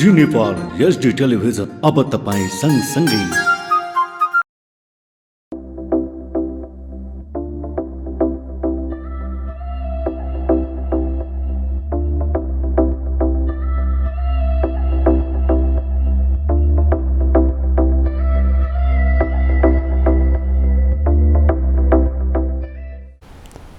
जी Nepal HD television अब तपाईँ सँगसँगै।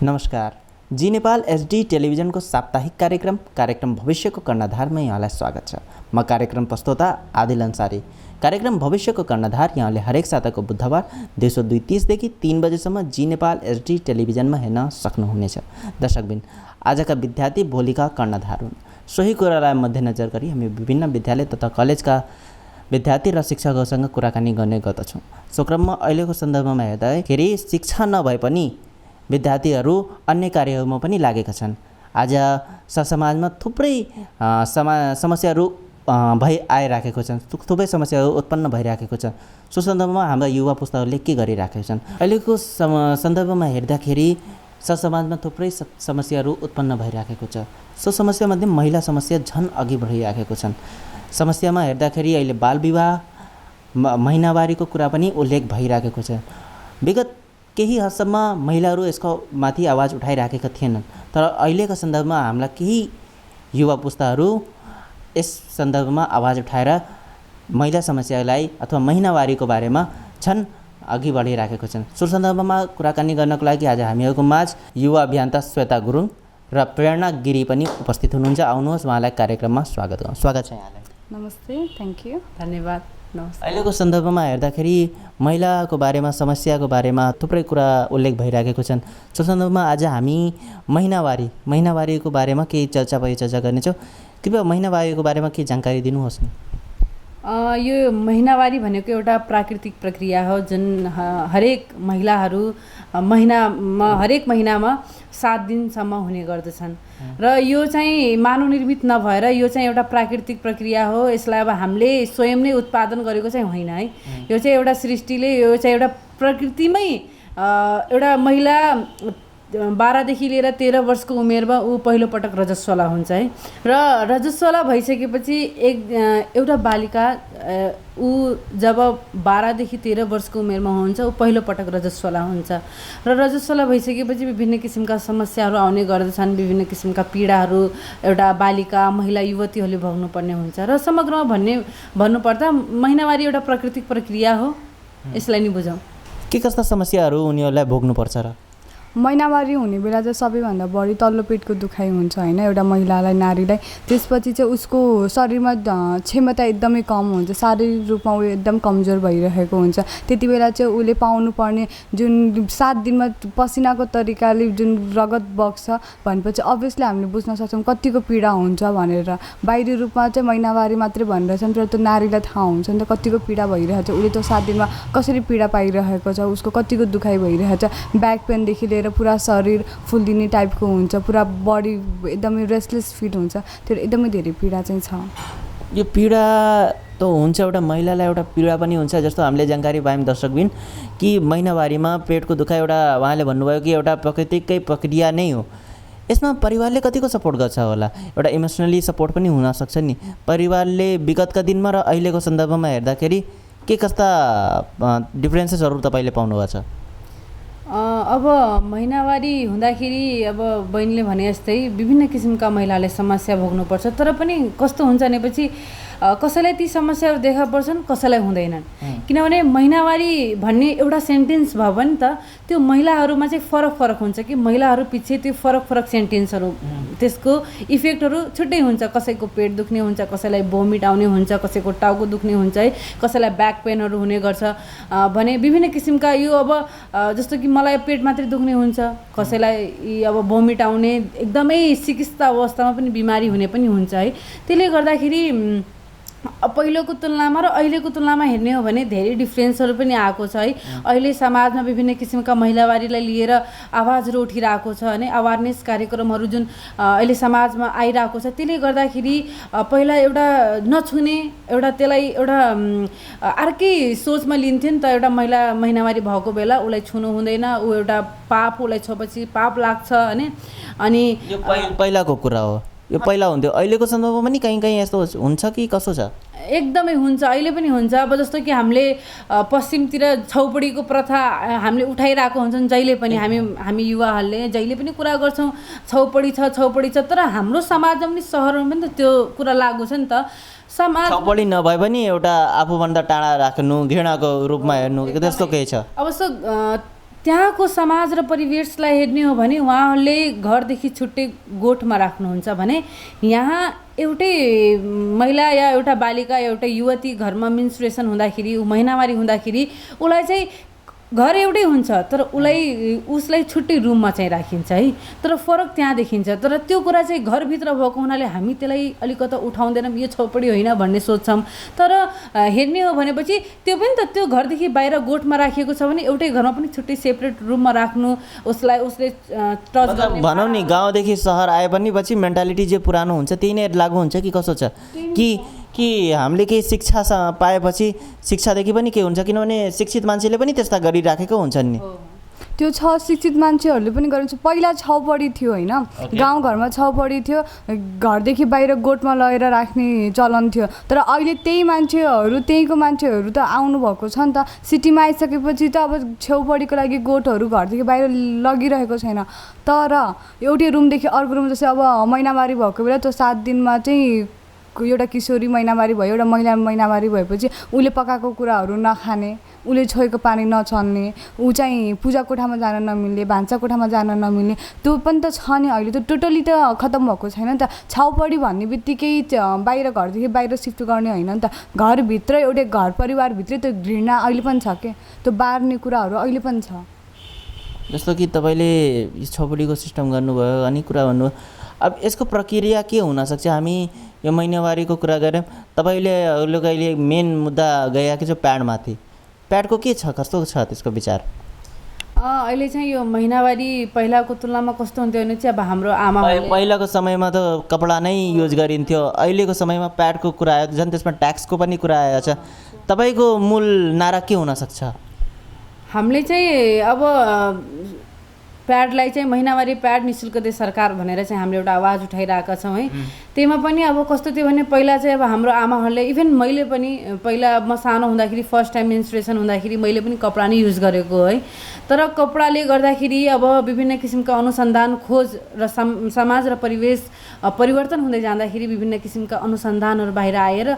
नमस्कार, जी नेपाल एचडी टेलिभिजनको साप्ताहिक कार्यक्रम भविष्यको कर्णधारमा यहाँलाई स्वागत छ। म कार्यक्रम प्रस्तोता आदिल अन्सारी। कार्यक्रम भविष्यको कर्णधार यहाँले हरेक साताको बुधबार दिउँसो 2:30देखि 3 बजेसम्म जी नेपाल एचडी टेलिभिजनमा हेर्न सक्नुहुनेछ। दर्शकबिन, आजका विद्यार्थी भोलिका कर्णधार हुन्। सोही कुरालाई मध्यनजर गरी हामी विभिन्न विद्यालय तथा कलेजका विद्यार्थी र शिक्षकहरूसँग कुराकानी गर्ने गर्दछौँ। सो क्रममा अहिलेको सन्दर्भमा हेर्दाखेरि शिक्षा नभए पनि विद्यार्थीहरू अन्य कार्यहरूमा पनि लागेका छन्। आज सरसमाजमा थुप्रै समस्याहरू आइराखेको छन्, थुप्रै समस्याहरू उत्पन्न भइराखेको छ। सो सन्दर्भमा हाम्रा युवा पुस्ताहरूले के गरिराखेका छन्? अहिलेको सन्दर्भमा हेर्दाखेरि सरसमाजमा थुप्रै समस्याहरू उत्पन्न भइराखेको छ। सो समस्यामध्ये महिला समस्या झन् अघि बढिराखेको छन्। समस्यामा हेर्दाखेरि अहिले बालविवाह, महिनावारीको कुरा पनि उल्लेख भइराखेको छ। विगत केही हदसम्म महिलाहरू यसको माथि आवाज उठाइराखेका थिएनन्, तर अहिलेको सन्दर्भमा हामीलाई केही युवा पुस्ताहरू यस सन्दर्भमा आवाज उठाएर महिला समस्यालाई अथवा महिनावारीको बारेमा झन् अघि बढिराखेको छन्। सो सन्दर्भमा कुराकानी गर्नको लागि आज हामीहरूको माझ युवा अभियन्ता श्वेता गुरुङ र प्रेरणा गिरी पनि उपस्थित हुनुहुन्छ। आउनुहोस्, उहाँलाई कार्यक्रममा स्वागत छ यहाँलाई। नमस्ते, थ्याङ्क यू, धन्यवाद। अहिलेको सन्दर्भमा हेर्दाखेरि महिलाको बारेमा, समस्याको बारेमा थुप्रै कुरा उल्लेख भइराखेको छन्। सो सन्दर्भमा आज हामी महिनावारीको बारेमा केही परिचर्चा गर्नेछौँ। कृपया महिनावारीको बारेमा केही जानकारी दिनुहोस् न। यो महिनावारी भनेको एउटा प्राकृतिक प्रक्रिया हो जुन हरेक महिलाहरू हरेक महिनामा 7 दिनसम्म हुने गर्दछन् र यो चाहिँ मानव निर्मित नभएर यो चाहिँ एउटा प्राकृतिक प्रक्रिया हो। यसलाई अब हामीले स्वयं नै उत्पादन गरेको चाहिँ होइन है। यो चाहिँ एउटा सृष्टिले, यो चाहिँ एउटा प्रकृतिमै एउटा महिला 12 देखि लिएर 13 वर्षको उमेरमा ऊ पहिलोपटक रजस्वला हुन्छ है। र रजस्वला भइसकेपछि एउटा बालिका ऊ जब 12 देखि 13 वर्षको उमेरमा हुन्छ ऊ पहिलोपटक रजस्वला हुन्छ र रजस्वला भइसकेपछि विभिन्न किसिमका समस्याहरू आउने गर्दछन्। विभिन्न किसिमका पीडाहरू एउटा बालिका, महिला, युवतीहरूले भोग्नुपर्ने हुन्छ र समग्रमा भन्नुपर्दा महिनावारी एउटा प्राकृतिक प्रक्रिया हो। यसलाई नि बुझौँ। के कस्ता समस्याहरू उनीहरूलाई भोग्नुपर्छ र? महिनावारी हुने बेला चाहिँ सबैभन्दा बढी तल्लो पेटको दुखाइ हुन्छ होइन एउटा महिलालाई, नारीलाई। त्यसपछि चाहिँ उसको शरीरमा क्षमता एकदमै कम हुन्छ, शारीरिक रूपमा ऊ एकदम कमजोर भइरहेको हुन्छ। त्यति बेला चाहिँ उसले पाउनुपर्ने जुन 7 दिनमा पसिनाको तरिकाले जुन रगत बग्छ भनेपछि अभियसली हामीले बुझ्न सक्छौँ कतिको पीडा हुन्छ भनेर। बाहिरी रूपमा चाहिँ महिनावारी मात्रै भनिरहेछन्, तर त्यो नारीलाई थाहा हुन्छ नि त कतिको पीडा भइरहेको छ, उसले त्यो 7 दिनमा कसरी पीडा पाइरहेको छ, उसको कतिको दुखाइ भइरहेको छ। ब्याक पेनदेखि लिएर पुरा शरीर फुल्लिने टाइपको हुन्छ, पुरा बडी एकदमै रेस्टलेस फिल हुन्छ। त्यो एकदमै धेरै पीडा चाहिँ छ। यो पीडा त हुन्छ, एउटा महिलालाई एउटा पीडा पनि हुन्छ। जस्तो हामीले जानकारी पायौँ दर्शकबिन कि महिनावारीमा पेटको दुखाइ एउटा उहाँले भन्नुभयो कि एउटा प्राकृतिकै प्रक्रिया नै हो। यसमा परिवारले कतिको सपोर्ट गर्छ होला? एउटा इमोसनली सपोर्ट पनि हुनसक्छ नि। परिवारले विगतका दिनमा र अहिलेको सन्दर्भमा हेर्दाखेरि के कस्ता डिफ्रेन्सेसहरू तपाईँले पाउनुभएको छ? अब महिनावारी हुँदाखेरि अब बहिनीले भने जस्तै विभिन्न किसिमका महिलाले समस्या भोग्नुपर्छ, तर पनि कस्तो हुन्छ भनेपछि कसैलाई ती समस्याहरू देखा पर्छन्, कसैलाई हुँदैनन्। किनभने महिनावारी भन्ने एउटा सेन्टेन्स भयो भने त त्यो महिलाहरूमा चाहिँ फरक हुन्छ कि महिलाहरू पछि त्यो फरक सेन्टेन्सहरू, त्यसको इफेक्टहरू छुट्टै हुन्छ। कसैको पेट दुख्ने हुन्छ, कसैलाई भोमिट आउने हुन्छ, कसैको टाउको दुख्ने हुन्छ है, कसैलाई ब्याक पेनहरू हुने गर्छ भने विभिन्न किसिमका यो अब जस्तो कि मलाई पेट मात्रै दुख्ने हुन्छ, कसैलाई अब भोमिट आउने, एकदमै चिकित्सा अवस्थामा पनि बिमारी हुने पनि हुन्छ है। त्यसले गर्दाखेरि पहिलोको तुलनामा र अहिलेको तुलनामा हेर्ने हो भने धेरै डिफ्रेन्सहरू पनि आएको छ है। अहिले समाजमा विभिन्न किसिमका महिलावारीलाई लिएर आवाजहरू उठिरहेको छ होइन, अवेरनेस कार्यक्रमहरू जुन अहिले समाजमा आइरहेको छ। त्यसले गर्दाखेरि पहिला एउटा नछुने, एउटा त्यसलाई एउटा अर्कै सोचमा लिन्थ्यो नि त। एउटा महिनावारी भएको बेला उसलाई छुनु हुँदैन, ऊ एउटा पाप, उसलाई छोपछि पाप लाग्छ होइन। अनि यो पहिलाको कुरा हो। यो पहिला हुन्थ्यो, अहिलेको सन्दर्भमा पनि कहीँ कहीँ यस्तो हुन्छ कि कसो छ? एकदमै हुन्छ, अहिले पनि हुन्छ। अब जस्तो कि हामीले पश्चिमतिर छौपडीको प्रथा हामीले उठाइरहेको हुन्छन् जहिले पनि, हामी युवाहरूले जहिले पनि कुरा गर्छौँ छौपडी छ, तर हाम्रो समाजमा पनि सहरमा पनि त त्यो कुरा लागु छ नि त। समाज छौपडी नभए पनि एउटा आफूभन्दा टाढा राख्नु, घृणाको रूपमा हेर्नु, त्यस्तो केही छ? अवश्य त्यहाँको समाज र परिवेशलाई हेर्ने हो भने उहाँहरूले घरदेखि छुट्टै गोठमा राख्नुहुन्छ भने यहाँ एउटै महिला या एउटा बालिका एउटा युवती घरमा मेन्स्ट्रुएसन हुँदाखेरि, महिनावारी हुँदाखेरि उसलाई चाहिँ घर एउटै हुन्छ तर उसलाई छुट्टै रुममा चाहिँ राखिन्छ है। तर फरक त्यहाँ देखिन्छ। तर त्यो कुरा चाहिँ घरभित्र भएको हुनाले हामी त्यसलाई अलिकता उठाउँदैनौँ, यो छौपडी होइन भन्ने सोच्छौँ। तर हेर्ने हो भनेपछि त्यो पनि त त्यो घरदेखि बाहिर गोठमा राखिएको छ भने एउटै घरमा पनि छुट्टै सेपरेट रुममा राख्नु, उसले टच गर्ने। भनौँ नि गाउँदेखि सहर आए पनि पछि मेन्टालिटी जे पुरानो हुन्छ त्यही नै लागु हुन्छ कि कसो छ? कि हामीले केही शिक्षा पाएपछि शिक्षादेखि पनि के हुन्छ? किनभने शिक्षित मान्छेले पनि त्यस्ता गरिराखेको हुन्छन् नि। त्यो छ, शिक्षित मान्छेहरूले पनि गरिन्छ। पहिला छौपडी थियो होइन, गाउँघरमा छौपडी थियो, घरदेखि बाहिर गोठमा लगेर राख्ने चलन थियो। तर अहिले त्यहीँको मान्छेहरू त आउनुभएको छ नि त। सिटीमा आइसकेपछि त अब छेउपडीको लागि गोठहरू घरदेखि बाहिर लगिरहेको छैन। तर एउटै रुमदेखि अर्को रुम, जस्तै अब महिनावारी भएको बेला त्यो 7 दिनमा चाहिँ एउटा किशोरी महिनावारी भयो, एउटा महिला महिनावारी भएपछि उसले पकाएको कुराहरू नखाने, उसले छोएको पानी नचल्ने, ऊ चाहिँ पूजा कोठामा जान नमिल्ने, भान्सा कोठामा जान नमिल्ने, त्यो पनि त छ नि। अहिले त टोटली त खत्तम भएको छैन नि त। छाउपडी भन्ने बित्तिकै बाहिर घरदेखि बाहिर सिफ्ट गर्ने होइन नि त। घरभित्र एउटै घर परिवारभित्रै त्यो घृणा अहिले पनि छ के, त्यो बार्ने कुराहरू अहिले पनि छ। जस्तो कि तपाईँले छौपडीको सिस्टम गर्नुभयो अनि कुरा भन्नुभयो, अब यसको प्रक्रिया के हुनसक्छ? हामी यो महिनावारीको कुरा गऱ्यौँ, तपाईँले अहिले मेन मुद्दा गएकी छ प्याडमाथि। प्याडको के छ, कस्तो छ त्यसको विचार? अहिले चाहिँ यो महिनावारी पहिलाको तुलनामा कस्तो हुन्थ्यो भने चाहिँ अब हाम्रो आमा पहिलाको समयमा त कपडा नै युज गरिन्थ्यो, अहिलेको समयमा प्याडको कुरा आयो, झन् त्यसमा ट्याक्सको पनि कुरा आएको छ। तपाईँको मूल नारा के हुनसक्छ? हामीले चाहिँ अब प्याडलाई चाहिँ महिनावारी प्याड निःशुल्क दे सरकार भनेर चाहिँ हामीले एउटा आवाज उठाइरहेका छौँ है। त्यहीमा पनि अब कस्तो थियो भने पहिला चाहिँ अब हाम्रो आमाहरूले, इभन मैले पनि पहिला म सानो हुँदाखेरि फर्स्ट टाइम मेन्स्ट्रुएसन हुँदाखेरि मैले पनि कपडा नै युज गरेको है। तर कपडाले गर्दाखेरि अब विभिन्न किसिमका अनुसन्धान खोज र समाज र परिवेश परिवर्तन हुँदै जाँदाखेरि विभिन्न किसिमका अनुसन्धानहरू बाहिर आएर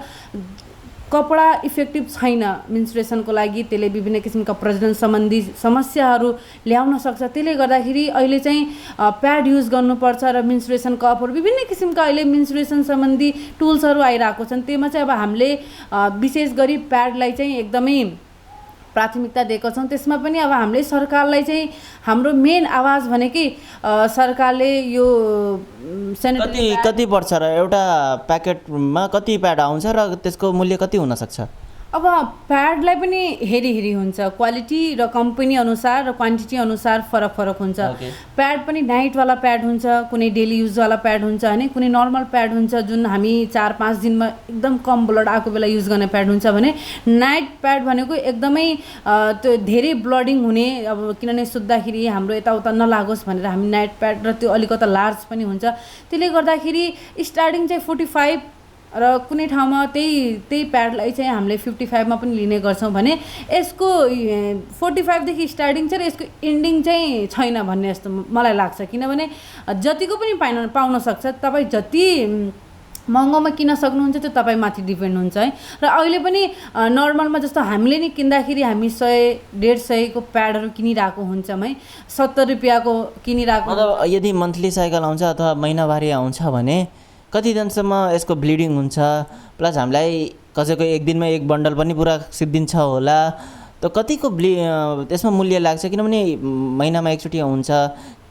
कपडा इफेक्टिभ छैन मेन्स्ट्रुएसनको लागि, त्यसले विभिन्न किसिमका प्रजनन सम्बन्धी समस्याहरू ल्याउन सक्छ। त्यसले गर्दाखेरि अहिले चाहिँ प्याड युज गर्नुपर्छ र मेन्स्ट्रुएसन कपहरू विभिन्न किसिमका अहिले मेन्स्ट्रुएसन सम्बन्धी टुल्सहरू आइरहेको छन्। त्यसमा चाहिँ अब हामीले विशेष गरी प्याडलाई चाहिँ एकदमै प्राथमिकता दिएको छौँ। त्यसमा पनि अब हामीले सरकारलाई चाहिँ हाम्रो मेन आवाज भनेकै सरकारले यो कति पर्छ र एउटा प्याकेटमा कति प्याड आउँछ र त्यसको मूल्य कति हुनसक्छ? अब प्याडलाई पनि हेरी हुन्छ, क्वालिटी र कम्पनी अनुसार र क्वान्टिटी अनुसार फरक हुन्छ। प्याड पनि नाइटवाला प्याड हुन्छ, कुनै डेली युजवाला प्याड हुन्छ होइन, कुनै नर्मल प्याड हुन्छ जुन हामी 4-5 दिनमा एकदम कम ब्लड आएको बेला युज गर्ने प्याड हुन्छ भने नाइट प्याड भनेको एकदमै त्यो धेरै ब्लडिङ हुने, अब किनभने सुत्दाखेरि हाम्रो यताउता नलागोस् भनेर हामी नाइट प्याड र त्यो अलिकता लार्ज पनि हुन्छ। त्यसले गर्दाखेरि स्टार्टिङ चाहिँ 45 र कुनै ठाउँमा त्यही प्याडलाई चाहिँ हामीले 55 मा पनि लिने गर्छौँ भने यसको 45 देखि स्टार्टिङ छ र यसको एन्डिङ चाहिँ छैन भन्ने जस्तो मलाई लाग्छ। किनभने जतिको पनि पाउन सक्छ, तपाईँ जति महँगोमा किन्न सक्नुहुन्छ त्यो तपाईँमाथि डिपेन्ड हुन्छ है। र अहिले पनि नर्मलमा जस्तो हामीले नि किन्दाखेरि हामी 100-150 को प्याडहरू किनिरहेको हुन्छौँ है, 70 रुपियाँको किनिरहेको। मतलब यदि मन्थली साइकल आउँछ अथवा महिनावारी आउँछ भने कति दिनसम्म यसको ब्लिडिङ हुन्छ, प्लस हामीलाई कसैको एक दिनमा एक बन्डल पनि पुरा सिद्धिन्छ होला, त कतिको त्यसमा मूल्य लाग्छ? किनभने महिनामा एकचोटि हुन्छ,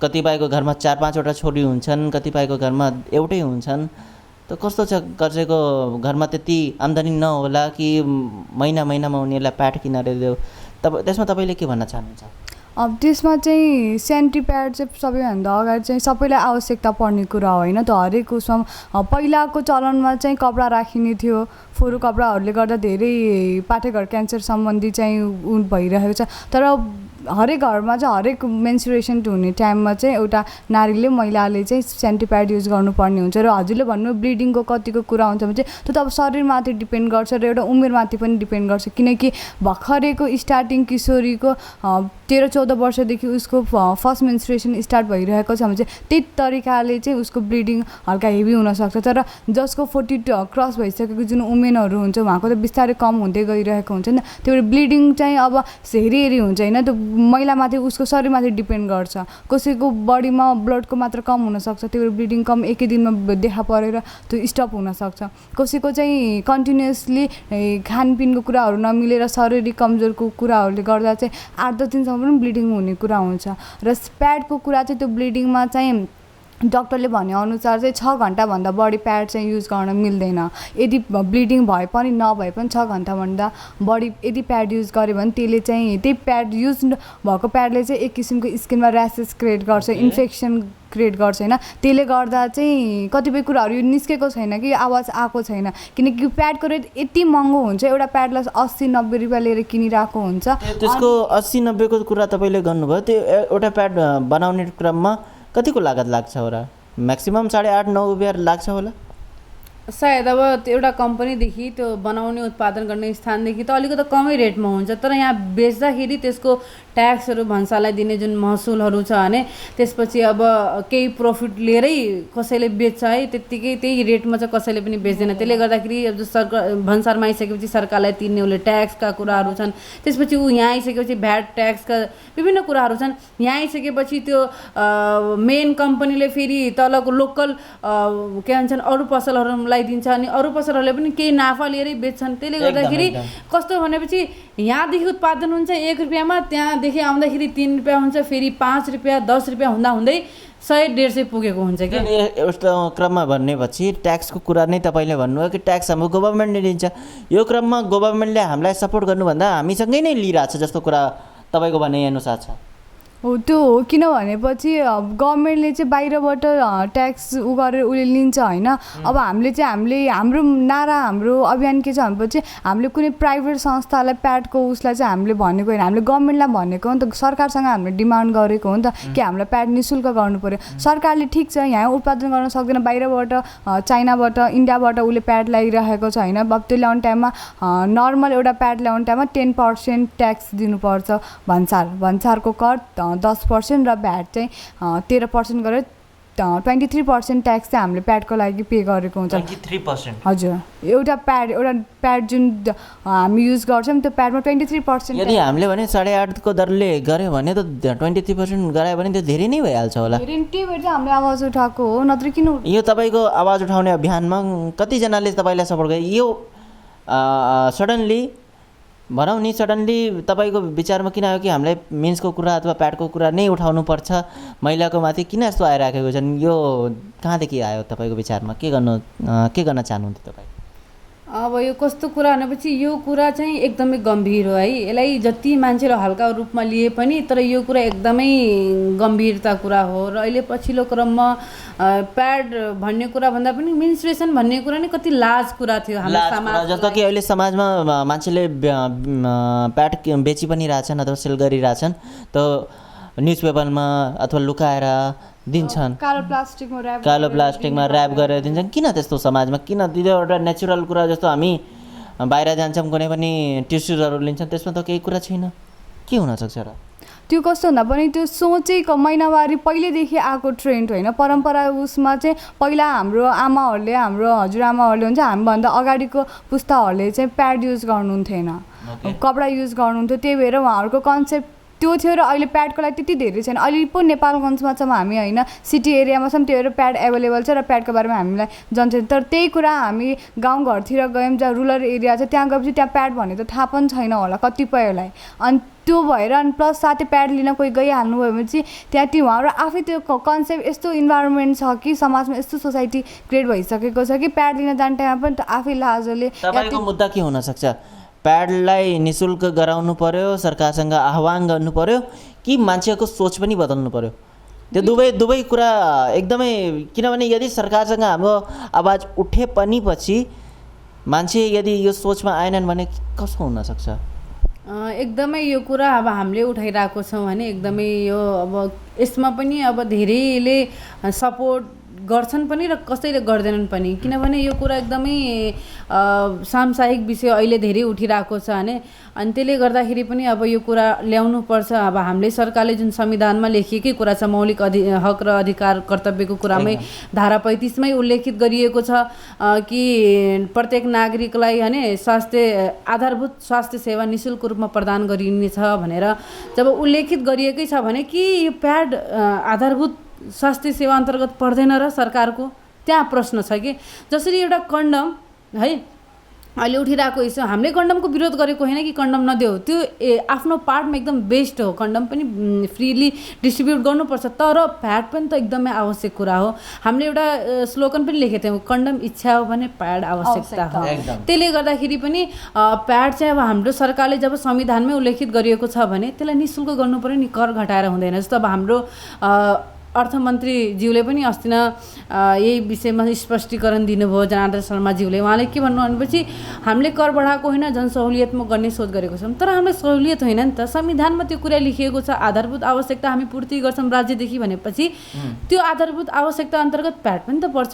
कतिपयको घरमा 4-5 छोरी हुन्छन्, कतिपयको घरमा एउटै हुन्छन्, त कस्तो छ? कसैको घरमा त्यति आम्दानी नहोला कि महिनामा उनीहरूलाई प्याड किनेर देऊ, त्यसमा तपाईँले के भन्न चाहनुहुन्छ? अब त्यसमा चाहिँ सेन्ट्री प्याड चाहिँ सबैभन्दा अगाडि चाहिँ सबैलाई आवश्यकता पर्ने कुरा होइन त। हरेक उसमा पहिलाको चलनमा चाहिँ कपडा राखिने थियो, फोहोर कपडाहरूले गर्दा धेरै पाठेघर क्यान्सर सम्बन्धी चाहिँ भइरहेको छ। तर हरेक घरमा चाहिँ हरेक मेन्सुरेसन हुने टाइममा चाहिँ एउटा नारीले महिलाले चाहिँ सेनिटरी प्याड युज गर्नुपर्ने हुन्छ। र हजुरले भन्नु ब्लिडिङको कतिको कुरा हुन्छ भने चाहिँ त्यो त अब शरीरमाथि डिपेन्ड गर्छ र एउटा उमेरमाथि पनि डिपेन्ड गर्छ, किनकि भर्खरैको स्टार्टिङ किशोरीको 13-14 वर्षदेखि उसको फर्स्ट मेन्सुरेसन स्टार्ट भइरहेको छ भने चाहिँ त्यही तरिकाले चाहिँ उसको ब्लिडिङ हल्का हेभी हुनसक्छ। तर जसको 42 क्रस भइसकेको जुन वुमेनहरू हुन्छ उहाँको त बिस्तारै कम हुँदै गइरहेको हुन्छ नि, त्यो ब्लिडिङ चाहिँ अब हेरी हेरी हुन्छ होइन, त्यो महिलामाथि उसको शरीरमाथि डिपेन्ड गर्छ। कसैको बडीमा ब्लडको मात्रा कम हुनसक्छ, त्यो ब्लिडिङ कम एकै दिनमा देखा परेर त्यो स्टप हुनसक्छ। कसैको चाहिँ कन्टिन्युसली खानपिनको कुराहरू नमिलेर शारीरिक कमजोरको कुराहरूले गर्दा चाहिँ 8-10 दिनसम्म पनि ब्लिडिङ हुने कुरा हुन्छ। र प्याडको कुरा चाहिँ त्यो ब्लिडिङमा चाहिँ डक्टरले भनेअनुसार चाहिँ 6 घन्टाभन्दा बढी प्याड चाहिँ युज गर्न मिल्दैन। यदि ब्लिडिङ भए पनि नभए पनि 6 घन्टाभन्दा बढी यदि प्याड युज गऱ्यो भने त्यसले चाहिँ त्यही प्याड युज भएको प्याडले चाहिँ एक किसिमको स्किनमा ऱ्यासेस क्रिएट गर्छ, इन्फेक्सन क्रिएट गर्छ होइन। त्यसले गर्दा चाहिँ कतिपय कुराहरू यो निस्केको छैन कि आवाज आएको छैन, किनकि प्याडको रेट यति महँगो हुन्छ। एउटा प्याडलाई 80-90 रुपियाँ लिएर किनिरहेको हुन्छ। त्यसको 80-90 को कुरा तपाईँले गर्नुभयो, त्यो एउटा प्याड बनाउने क्रममा कतिको लागत लाग्छ होला? म्याक्सिमम 8.5-9 रुपियाँ लाग्छ होला सायद। अब त्यो एउटा कम्पनीदेखि त्यो बनाउने उत्पादन गर्ने स्थानदेखि त अलिकति कमै रेटमा हुन्छ, तर यहाँ बेच्दाखेरि त्यसको ट्याक्सहरू भन्सालाई दिने जुन महसुलहरू छ भने त्यसपछि अब केही प्रफिट लिएरै कसैले बेच्छ है, त्यत्तिकै त्यही रेटमा चाहिँ कसैले पनि बेच्दैन। त्यसले गर्दाखेरि अब सरकार भन्सारमा आइसकेपछि सरकारलाई तिर्ने उसले ट्याक्सका कुराहरू छन्, त्यसपछि ऊ यहाँ आइसकेपछि भ्याट ट्याक्सका विभिन्न कुराहरू छन्। यहाँ आइसकेपछि त्यो मेन कम्पनीले फेरि तलको लोकल के भन्छन् अरू पसलहरूलाई दिन्छ अनि अरू पसलहरूले पनि केही नाफा लिएरै बेच्छन्। त्यसले गर्दाखेरि कस्तो भनेपछि यहाँदेखि उत्पादन हुन्छ 1 रुपियाँमा, त्यहाँदेखि आउँदाखेरि 3 रुपियाँ हुन्छ, फेरि 5 रुपियाँ 10 रुपियाँ हुँदा हुँदै 100-150 पुगेको हुन्छ कि। यस्तो क्रममा भनेपछि ट्याक्सको कुरा नै तपाईँले भन्नुभयो कि ट्याक्स हाम्रो गभर्मेन्टले दिन्छ, यो क्रममा गभर्मेन्टले हामीलाई सपोर्ट गर्नुभन्दा हामीसँगै नै लिइरहेको छ जस्तो कुरा तपाईँको भनाइअनुसार छ। हो त्यो हो, किनभनेपछि गभर्मेन्टले चाहिँ बाहिरबाट ट्याक्स उ गरेर उसले लिन्छ होइन। अब हामीले हाम्रो नारा हाम्रो अभियान के छ भनेपछि हामीले कुनै प्राइभेट संस्थालाई प्याडको उसलाई चाहिँ हामीले भनेको होइन, हामीले गभर्मेन्टलाई भनेको हो नि त। सरकारसँग हामीले डिमान्ड गरेको हो नि त कि हामीलाई प्याड निःशुल्क गर्नु पऱ्यो। सरकारले ठिक छ यहाँ उत्पादन गर्न सक्दैन, बाहिरबाट चाइनाबाट इन्डियाबाट उसले प्याड ल्याइरहेको छ होइन। अब त्यो ल्याउने टाइममा नर्मल एउटा प्याड ल्याउने टाइममा 10% ट्याक्स दिनुपर्छ, भन्सारको कर 10% र भ्याट चाहिँ 13% गरेर 23% ट्याक्स चाहिँ हामीले प्याडको लागि पे गरेको हुन्छ। 23%? हजुर, एउटा प्याड जुन हामी युज गर्छौँ त्यो प्याडमा 23%। यदि हामीले भने 8.5 को दरले गऱ्यो भने त 23% गरायो भने त धेरै नै भइहाल्छ होला। त्यही भएर चाहिँ हामीले आवाज उठाएको हो, नत्र किन? यो तपाईँको आवाज उठाउने अभियानमा कतिजनाले तपाईँलाई सपोर्ट गरे? यो सडनली भनौँ नि सडनली तपाईँको विचारमा किन आयो कि हामीलाई मेन्सको कुरा अथवा प्याडको कुरा नै उठाउनुपर्छ महिलाको माथि, किन यस्तो आइराखेको छन्? यो कहाँदेखि आयो तपाईँको विचारमा? के गर्न चाहनुहुन्थ्यो तपाईँ? अब यो कस्तो कुरा भनेपछि यो कुरा चाहिँ एकदमै गम्भीर हो है। यसलाई जति मान्छेले हल्का रूपमा लिए पनि तर यो कुरा एकदमै गम्भीरता कुरा हो। र अहिले पछिल्लो क्रममा प्याड भन्ने कुरा भन्दा पनि मेन्स्ट्रुएसन भन्ने कुरा नै कति लाज कुरा थियो हाम्रो समाजमा। जस्तो कि अहिले समाजमा मान्छेले प्याड बेची पनि रहेछन् अथवा सेल गरिरहेछन्, त न्युज पेपरमा अथवा लुकाएर दिन्छन्, कालो प्लास्टिकमा ऱ्याप गरेर दिन्छन्। किन त्यस्तो समाजमा किन? त्यो एउटा नेचुरल कुरा जस्तो हामी बाहिर जान्छौँ कुनै पनि टिस्युजहरू लिन्छौँ, त्यसमा त केही कुरा छैन, के हुनसक्छ र? त्यो कस्तो हुँदा पनि त्यो सोचेको महिनावारी पहिलेदेखि आएको ट्रेन्ड होइन, परम्परा उसमा चाहिँ पहिला हाम्रो आमाहरूले हाम्रो हजुरआमाहरूले हुन्छ हामीभन्दा अगाडिको पुस्ताहरूले चाहिँ प्याड युज गर्नुहुन्थेन, कपडा युज गर्नुहुन्थ्यो। त्यही भएर उहाँहरूको कन्सेप्ट त्यो थियो र अहिले प्याडको लागि त्यति धेरै छैन। अहिले पो नेपालगञ्जमा छौँ हामी होइन, सिटी एरियामा छौँ, त्यो भएर प्याड एभाइलेबल छ र प्याडको बारेमा हामीलाई जान्छ। तर त्यही कुरा हामी गाउँघरतिर गयौँ जहाँ रुरल एरिया छ त्यहाँ गएपछि त्यहाँ प्याड भन्ने त थाहा पनि छैन होला कतिपयलाई। अनि त्यो भएर अनि प्लस साथै प्याड लिन कोही गइहाल्नु भयो भने चाहिँ त्यहाँ उहाँहरू आफै त्यो कन्सेप्ट यस्तो इन्भाइरोमेन्ट छ कि समाजमा यस्तो सोसाइटी क्रिएट भइसकेको छ कि प्याड लिन जाने टाइममा पनि त आफै लाजले। तपाईँको मुद्दा के हुनसक्छ? प्याडलाई निःशुल्क गराउनु पर्यो, सरकारसँग आह्वान गर्नु पर्यो कि मान्छेको सोच पनि बदल्नु पर्यो? त्यो दुवै कुरा एकदमै, किनभने यदि सरकारसँग हाम्रो आवाज उठे पनि पछि मान्छे यदि यो सोचमा आएनन् भने कस्तो हुनसक्छ? एकदमै यो कुरा अब हामीले उठाइरहेको छौँ भने एकदमै यो अब यसमा पनि अब धेरैले सपोर्ट गर्छन् पनि र कसैले गर्दैनन् पनि, किनभने यो कुरा एकदमै सामसाहिक विषय अहिले धेरै उठिरहेको छ भने, अनि त्यसले गर्दाखेरि पनि अब यो कुरा ल्याउनु पर्छ। अब हामीले सरकारले जुन संविधानमा लेखिएकै कुरा छ, मौलिक हक र अधिकार कर्तव्यको कुरामै धारा 35 मै उल्लेखित गरिएको छ कि प्रत्येक नागरिकलाई हैन आधारभूत स्वास्थ्य सेवा निःशुल्क रूपमा प्रदान गरिनेछ भनेर जब उल्लेखित गरिएकै छ भने कि यो प्याड आधारभूत स्वास्थ्य सेवा अन्तर्गत पर्दैन र सरकारको त्यहाँ प्रश्न छ कि जसरी एउटा कन्डम है अहिले उठिरहेको इस्यु, हामीले कन्डमको विरोध गरेको होइन कि कन्डम नदेऊ, त्यो आफ्नो पार्टमा एकदम बेस्ट हो, कन्डम पनि फ्रीली डिस्ट्रिब्युट गर्नुपर्छ, तर प्याड पनि त एकदमै आवश्यक कुरा हो। हामीले एउटा स्लोगन पनि लेखेको थियौँ, कन्डम इच्छा हो भने प्याड आवश्यकता हो। त्यसले गर्दाखेरि पनि प्याड चाहिँ अब हाम्रो सरकारले जब संविधानमै उल्लेखित गरिएको छ भने त्यसलाई निःशुल्क गर्नु पर्यो नि, कर घटाएर हुँदैन। जस्तो अब हाम्रो अर्थमन्त्रीज्यूले पनि अस्ति यही विषयमा स्पष्टीकरण दिनुभयो, जनार्दन शर्माज्यूले। उहाँले के भन्नु भनेपछि हामीले कर बढाएको होइन, जनसहुलियतमा गर्ने सोच गरेको छौँ, तर हामीलाई सहुलियत होइन नि त। संविधानमा त्यो कुरा लेखिएको छ, आधारभूत आवश्यकता हामी पूर्ति गर्छौँ राज्यदेखि भनेपछि त्यो आधारभूत आवश्यकता अन्तर्गत प्याड पनि त पर्छ।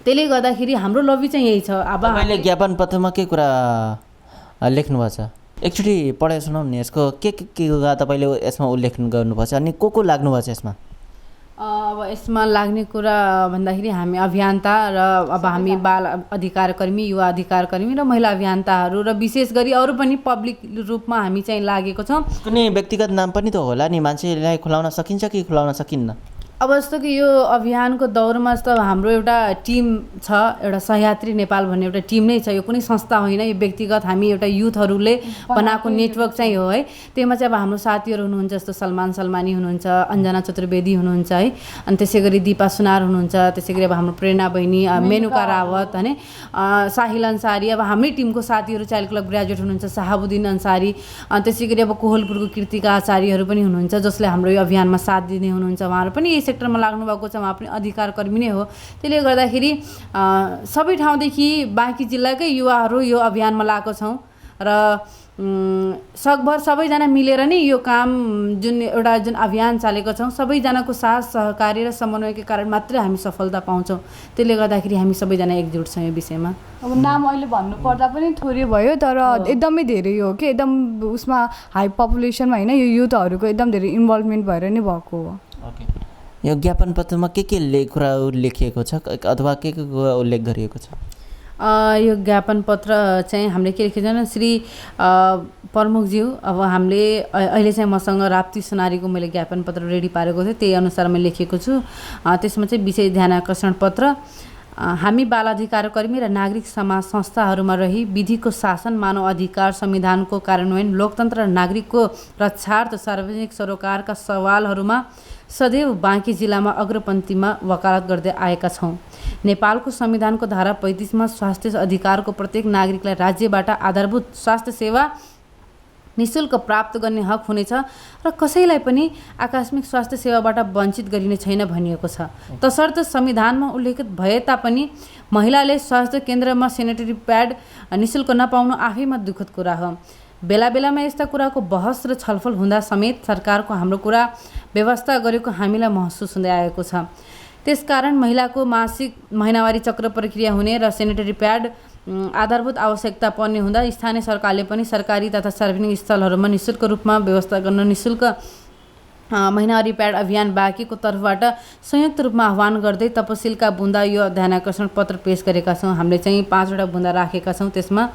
त्यसले गर्दाखेरि हाम्रो लबी चाहिँ यही छ। अब हामीले ज्ञापन पत्रमा के कुरा लेख्नु भएको छ एकचोटि पढाइ सुनाउनु नि, यसको के तपाईँले यसमा उल्लेख गर्नुपर्छ अनि को लाग्नु भएको छ यसमा? अब यसमा लाग्ने कुरा भन्दाखेरि हामी अभियन्ता र अब हामी बाल अधिकार कर्मी, युवा अधिकार कर्मी र महिला अभियन्ताहरू र विशेष गरी अरू पनि पब्लिक रूपमा हामी चाहिँ लागेको छौँ। कुनै व्यक्तिगत नाम पनि त होला नि, मान्छेलाई खुलाउन सकिन्छ कि खुलाउन सकिन्न? अब जस्तो कि यो अभियानको दौरमा जस्तो हाम्रो एउटा टिम छ, एउटा सह्याद्री नेपाल भन्ने एउटा टिम नै छ, यो कुनै संस्था होइन, यो व्यक्तिगत हामी एउटा युथहरूले बनाएको नेटवर्क चाहिँ हो है। त्यसमा चाहिँ अब हाम्रो साथीहरू हुनुहुन्छ, जस्तो सलमान सलमानी हुनुहुन्छ, अञ्जना चतुर्वेदी हुनुहुन्छ है, अनि त्यसै गरी दिपा सुनार हुनुहुन्छ, त्यसै गरी अब हाम्रो प्रेरणा बहिनी, मेनुका रावत होइन, साहिल अन्सारी, अब हाम्रै टिमको साथीहरू चाइल्ड क्लब ग्रेजुएट हुनुहुन्छ सहाबुद्दिन अन्सारी, अनि त्यसै गरी अब कोहलपुरको कृतिका आचार्यहरू पनि हुनुहुन्छ जसले हाम्रो यो अभियानमा साथ दिने हुनुहुन्छ। उहाँहरू पनि यही सेक्टरमा लाग्नु भएको छ, उहाँ पनि अधिकार कर्मी नै हो। त्यसले गर्दाखेरि सबै ठाउँदेखि बाँकी जिल्लाकै युवाहरू यो अभियानमा लागेको छौँ र सकभर सबैजना मिलेर नै यो काम जुन अभियान चालेको छौँ, सबैजनाको साथ सहकारी र समन्वयको कारण मात्रै हामी सफलता पाउँछौँ। त्यसले गर्दाखेरि हामी सबैजना एकजुट छौँ यो विषयमा। अब नाम अहिले भन्नुपर्दा पनि थोरै भयो, तर एकदमै धेरै हो कि एकदम उसमा हाई पपुलेसनमा होइन, यो युथहरूको एकदम धेरै इन्भल्भमेन्ट भएर नै भएको हो। ओके, यो ज्ञापन पत्रमा के कुराहरू लेखिएको छ अथवा के उल्लेख गरिएको छ? यो ज्ञापन पत्र चाहिँ हामीले के लेखेको छ, श्री प्रमुखज्यू, अब हामीले अहिले चाहिँ मसँग राप्ती सुनारीको मैले ज्ञापन पत्र रेडी पारेको थिएँ, त्यही अनुसार मैले लेखेको छु। त्यसमा चाहिँ विशेष ध्यान आकर्षण पत्र, हामी बाल अधिकार कर्मी र नागरिक समाज संस्थाहरूमा रही विधिको शासन, मानव अधिकार, संविधानको कार्यान्वयन, लोकतन्त्र र नागरिकको रक्षार्थ सार्वजनिक सरोकारका सवालहरूमा सदैव बाँकी जिल्लामा अग्रपन्थीमा वकालत गर्दै आएका छौँ। नेपालको संविधानको धारा 35 मा स्वास्थ्य अधिकारको प्रत्येक नागरिकलाई राज्यबाट आधारभूत स्वास्थ्य सेवा निःशुल्क प्राप्त गर्ने हक हुनेछ र कसैलाई पनि आकस्मिक स्वास्थ्य सेवाबाट वञ्चित गरिने छैन भनिएको छ। तसर्थ संविधानमा उल्लेखित भए तापनि महिलाले स्वास्थ्य केन्द्रमा सेनिटरी प्याड निःशुल्क नपाउनु आफैमा दुःखद कुरा हो। बेला बेलामा यस्ता कुराको बहस र छलफल हुँदा समेत सरकारको हाम्रो कुरा व्यवस्था गरेको हामीलाई महसुस हुँदै आएको छ। त्यसकारण महिलाको मासिक महिनावारी चक्र प्रक्रिया हुने र सेनिटरी प्याड आधारभूत आवश्यकता पर्ने हुँदा स्थानीय सरकारले पनि सरकारी तथा सार्वजनिक स्थलहरूमा निःशुल्क रूपमा व्यवस्था गर्न निःशुल्क महिनावारी प्याड अभियान बाँकीको तर्फबाट संयुक्त रूपमा आह्वान गर्दै तपसिलका बुँदा यो ध्यान आकर्षण पत्र पेश गरेका छौँ। हामीले चाहिँ 5 वटा बुँदा राखेका छौँ। त्यसमा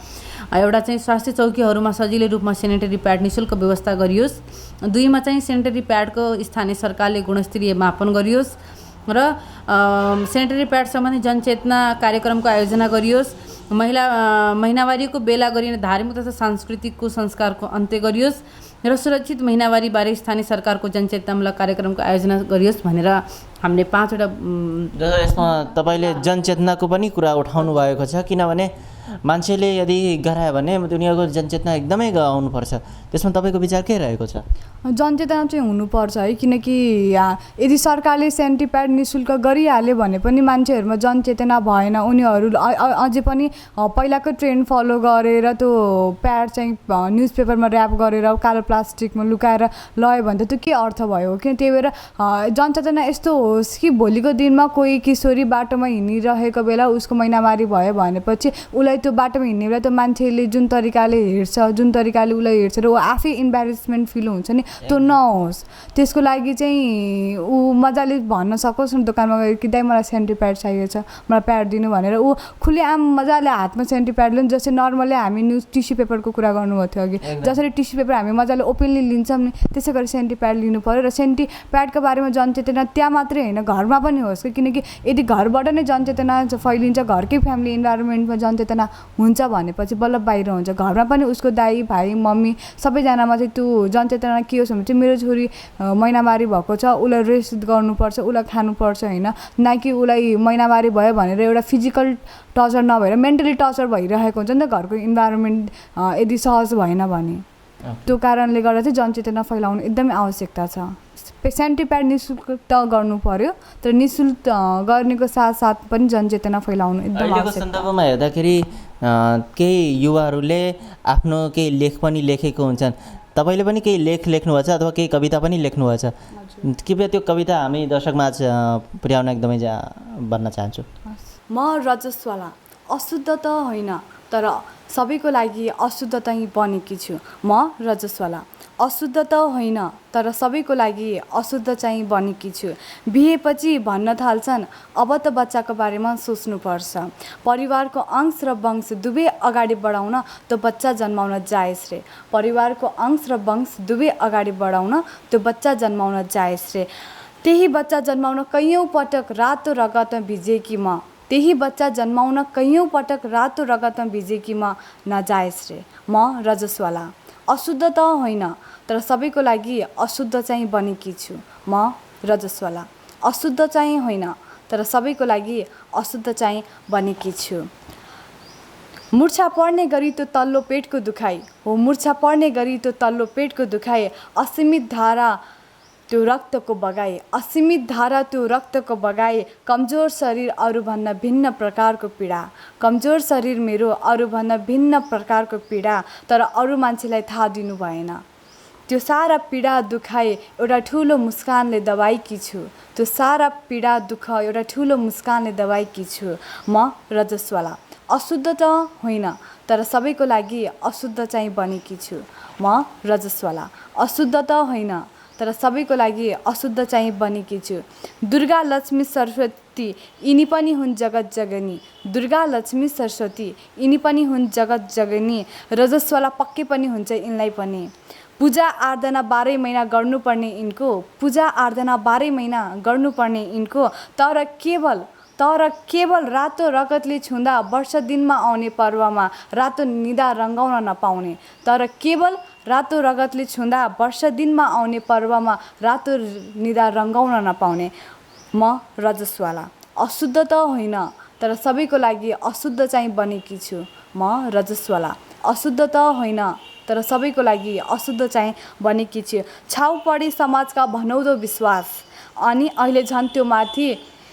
एउटा चाहिँ स्वास्थ्य चौकीहरूमा सजिलै रूपमा सेनिटरी प्याड निःशुल्क व्यवस्था गरियोस्, 2 मा चाहिँ सेनिटरी प्याडको स्थानीय सरकारले गुणस्तरीय मापन गरियोस् र सेनिटरी प्याड सम्बन्धी जनचेतना कार्यक्रमको आयोजना गरियोस्, महिनावारीको बेला गरिने धार्मिक तथा सांस्कृतिक कुसंस्कारको अन्त्य गरियोस् र सुरक्षित महिनावारीबारे स्थानीय सरकारको जनचेतनामूलक कार्यक्रमको आयोजना गरियोस् भनेर हामीले 5वटा र यसमा तपाईँले जनचेतनाको पनि कुरा उठाउनु भएको छ, किनभने मान्छेले यदि गरायो भने उनीहरूको जनचेतना एकदमै आउनुपर्छ। त्यसमा तपाईँको विचार के रहेको छ? जनचेतना चाहिँ हुनुपर्छ है, किनकि यदि सरकारले सेन्टिप्याड निःशुल्क गरिहाल्यो भने पनि मान्छेहरूमा जनचेतना भएन। उनीहरू अझै पनि पहिलाको ट्रेन्ड फलो गरेर त्यो प्याड चाहिँ न्युज पेपरमा ऱ्याप गरेर कालो प्लास्टिकमा लुकाएर लयो भने त त्यो के अर्थ भयो? किन त्यही भएर जनचेतना यस्तो होस् कि भोलिको दिनमा कोही किशोरी बाटोमा हिँडिरहेको बेला उसको महिनावारी भयो भनेपछि उसलाई त्यो बाटोमा हिँड्ने बेला त्यो मान्छेले जुन तरिकाले हेर्छ, जुन तरिकाले उसलाई हेर्छ र ऊ आफै इम्बेरेसमेन्ट फिल हुन्छ नि, त्यो नहोस्। त्यसको लागि चाहिँ ऊ मजाले भन्न सकोस् न दोकानमा गएर कि दाइ मलाई सेन्टिप्याड चाहिएको छ, मलाई प्याड दिनु भनेर ऊ खुलेआम मजाले हातमा सेन्टिप्याड लिनु। जस्तै नर्मली हामी न्युज टिस्यु पेपरको कुरा गर्नुभएको थियो अघि, जसरी टिस्यु पेपर हामी मजाले ओपनली लिन्छौँ नि, त्यसै गरी सेन्टिप्याड लिनु पऱ्यो। र सेन्टिप्याडको बारेमा जनचेतना त्यहाँ मात्रै होइन, घरमा पनि होस्। किनकि यदि घरबाट नै जनचेतना फैलिन्छ, घरकै फ्यामिली इन्भाइरोमेन्टमा जनचेतना हुन्छ भनेपछि बल्ल बाहिर हुन्छ। घरमा पनि उसको दाइ भाइ मम्मी सबैजनामा चाहिँ त्यो जनचेतना के होस् भने चाहिँ मेरो छोरी महिनावारी भएको छ, उसलाई रेस्ट गर्नुपर्छ, उसलाई खानुपर्छ होइन, न कि उसलाई महिनावारी भयो भनेर एउटा फिजिकल टर्चर नभएर मेन्टली टर्चर भइरहेको हुन्छ नि त घरको इन्भाइरोमेन्ट यदि सहज भएन भने। त्यो कारणले गर्दा चाहिँ जनचेतना फैलाउनु एकदमै आवश्यकता छ। सेन्टिप्याड निःशुल्क त गर्नु पर्यो, तर निःशुल्क गर्नेको साथसाथ पनि जनचेतना फैलाउनु एकदम अहिलेको सन्दर्भमा हेर्दाखेरि केही युवाहरूले आफ्नो केही लेख पनि लेखेको हुन्छन्। तपाईँले पनि केही लेख लेख्नुभएको छ अथवा केही कविता पनि लेख्नुभएको छ, कृपया त्यो कविता हामी दर्शकमाझ पुर्याउन एकदमै भन्न चाहन्छु। म रजस्वाला, अशुद्ध त होइन तर सबैको लागि अशुद्ध चाहिँ बनेकी छु। म रजस्वाला, अशुद्ध त होइन तर सबैको लागि अशुद्ध चाहिँ बनेकी छु। बिहेपछि भन्न थाल्छन् अब त बच्चाको बारेमा सोच्नुपर्छ। परिवारको अंश र वंश दुवै अगाडि बढाउन त्यो बच्चा जन्माउन जायज रे। परिवारको अंश र वंश दुवै अगाडि बढाउन त्यो बच्चा जन्माउन जायज रे। त्यही बच्चा जन्माउन कैयौँ पटक रातो रगतमा भिजेकी म, त्यही बच्चा जन्माउन कैयौँ पटक रातो रगतमा भिजेकी म नजायज रे। म रजस्वाला, अशुद्ध त होइन तर सबैको लागि अशुद्ध चाहिँ बनेकी छु। म रजस्वाला, अशुद्ध चाहिँ होइन तर सबैको लागि अशुद्ध चाहिँ बनेकी छु। मुर्छा पर्ने गरी त्यो तल्लो पेटको दुखाइ हो, मुर्छा पर्ने गरी त्यो तल्लो पेटको दुखाइ, असीमित धारा त्यो रक्तको बगाई, असीमित धारा त्यो रक्तको बगाई, कमजोर शरीर अरूभन्दा भिन्न प्रकारको पीडा, कमजोर शरीर मेरो अरूभन्दा भिन्न प्रकारको पीडा, तर अरू मान्छेलाई थाहा दिनु भएन। त्यो सारा पीडा दुखाइ एउटा ठुलो मुस्कानले दबाएकी छु, त्यो सारा पीडा दुःख एउटा ठुलो मुस्कानले दबाएकी छु। म रजस्वाला, अशुद्ध त होइन तर सबैको लागि अशुद्ध चाहिँ बनेकी छु। म रजस्वाला, अशुद्ध त होइन तर सबैको लागि अशुद्ध चाहिँ बनेकी छु। दुर्गा लक्ष्मी सरस्वती यिनी पनि हुन् जगत जगनी, दुर्गा लक्ष्मी सरस्वती यिनी पनि हुन् जगत जगनी, रजस्वाला पक्कै पनि हुन्छ यिनलाई पनि। पूजा आराधना 12 महिना गर्नुपर्ने यिनको, पूजा आराधना 12 महिना गर्नुपर्ने यिनको, तर केवल रातो रगतले छुँदा वर्ष दिनमा आउने पर्वमा रातो निदा रङ्गाउन नपाउने, तर केवल रातो रगतले छुँदा वर्ष दिनमा आउने पर्वमा रातो निदा रङ्गाउन नपाउने। म रजस्वाला, अशुद्ध त होइन तर सबैको लागि अशुद्ध चाहिँ बनेकी छु। म रजस्वाला, अशुद्ध त होइन तर सबैको लागि अशुद्ध चाहिँ बनेकी छु। छाउ पढी समाजका भनौदो विश्वास अनि अहिले झन् त्यो माथि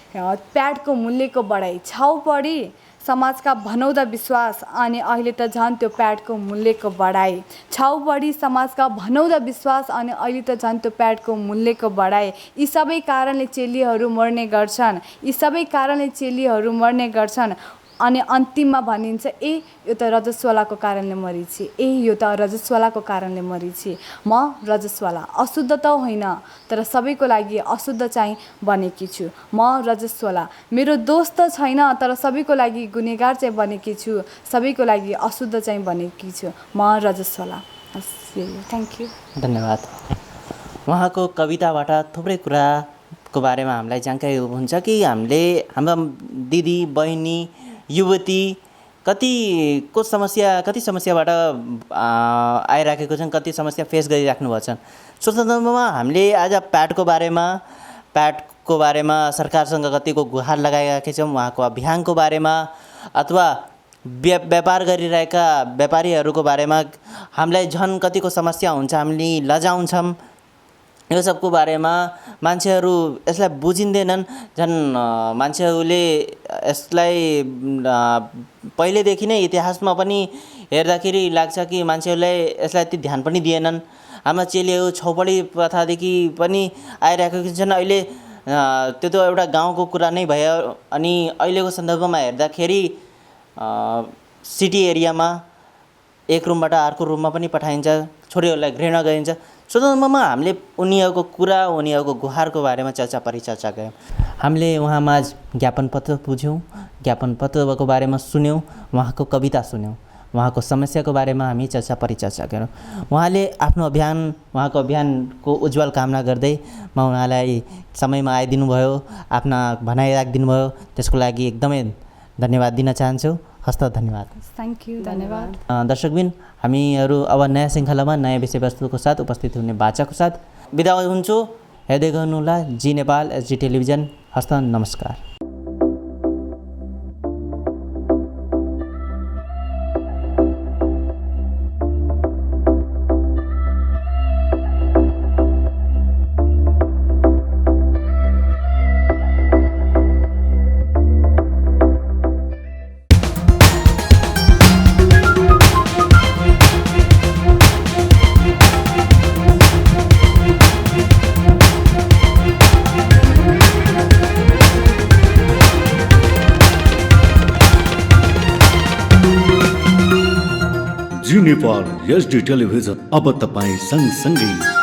प्याडको मूल्यको बढाइ, छाउ पढी समाजका भनौदा विश्वास अनि अहिले त झन् त्यो प्याडको मूल्यको बढाइ, छाउ पढी समाजका भनौदा विश्वास अनि अहिले त झन् त्यो प्याडको मूल्यको बढाइ। यी सबै कारणले चेलीहरू मर्ने गर्छन्, यी सबै कारणले चेलीहरू मर्ने गर्छन् अनि अन्तिममा भनिन्छ ए यो त रजस्वालाको कारणले मरिछि, ए यो त रजस्वालाको कारणले मरिछि। म रजस्वाला, अशुद्ध त होइन तर सबैको लागि अशुद्ध चाहिँ बनेकी छु। म रजस्वाला, मेरो दोष त छैन तर सबैको लागि गुनेगार चाहिँ बनेकी छु, सबैको लागि अशुद्ध चाहिँ बनेकी छु। म रजस्वाला। थ्याङ्क यू, धन्यवाद। उहाँको कविताबाट थुप्रै कुराको बारेमा हामीलाई जानकारी हुन्छ कि हामीले हाम्रा दिदी बहिनी युवती कति समस्याबाट आइराखेको छन्, कति समस्या फेस गरिराख्नु भएको छन्। सो सन्दर्भमा हामीले आज प्याडको बारेमा, प्याड को बारेमा सरकारसँग कतिको गुहार लगाइरहेका छौँ, उहाँको अभियानको बारेमा अथवा व्यापार गरिरहेका व्यापारीहरूको बारेमा हामीलाई झन् कतिको समस्या हुन्छ, हामीले लजाउँछौँ, यो सबको बारेमा मान्छेहरू यसलाई बुझिँदैनन्। झन् मान्छेहरूले यसलाई पहिलेदेखि नै इतिहासमा पनि हेर्दाखेरि लाग्छ कि मान्छेहरूले यसलाई त्यति ध्यान पनि दिएनन्। हाम्रा चेलीहरू छौपडी प्रथादेखि पनि आइरहेको छन्। अहिले त्यो त एउटा गाउँको कुरा नै भयो। अनि अहिलेको सन्दर्भमा हेर्दाखेरि सिटी एरियामा एक रुमबाट अर्को रुममा पनि पठाइन्छ, छोरीहरूलाई घृणा गरिन्छ। स्वतन्त्रमा हामीले उनीहरूको कुरा, उनीहरूको गुहारको बारेमा चर्चा परिचर्चा गऱ्यौँ। हामीले उहाँमाझ ज्ञापन पत्र बुझ्यौँ, ज्ञापन पत्रको बारेमा सुन्यौँ, उहाँको कविता सुन्यौँ, उहाँको समस्याको बारेमा हामी चर्चा परिचर्चा गऱ्यौँ। उहाँले आफ्नो उहाँको अभियानको उज्जवल कामना गर्दै म उहाँलाई समयमा आइदिनु भयो, आफ्ना भनाइ राखिदिनु भयो, त्यसको लागि एकदमै धन्यवाद दिन चाहन्छु। हस्त धन्यवाद। थ्याङ्क यू, धन्यवाद। दर्शकबिन, हामीहरू अब नयाँ श्रृङ्खलामा नयाँ विषयवस्तुको साथ उपस्थित हुने बाचाको साथ बिदा हुन्छु। हेर्दै गर्नुहोला जी नेपाल एसडी टेलिभिजन। हस्त नमस्कार। जी नेपाल एसडी टेलिभिजन अब तपाईँ सँगसँगै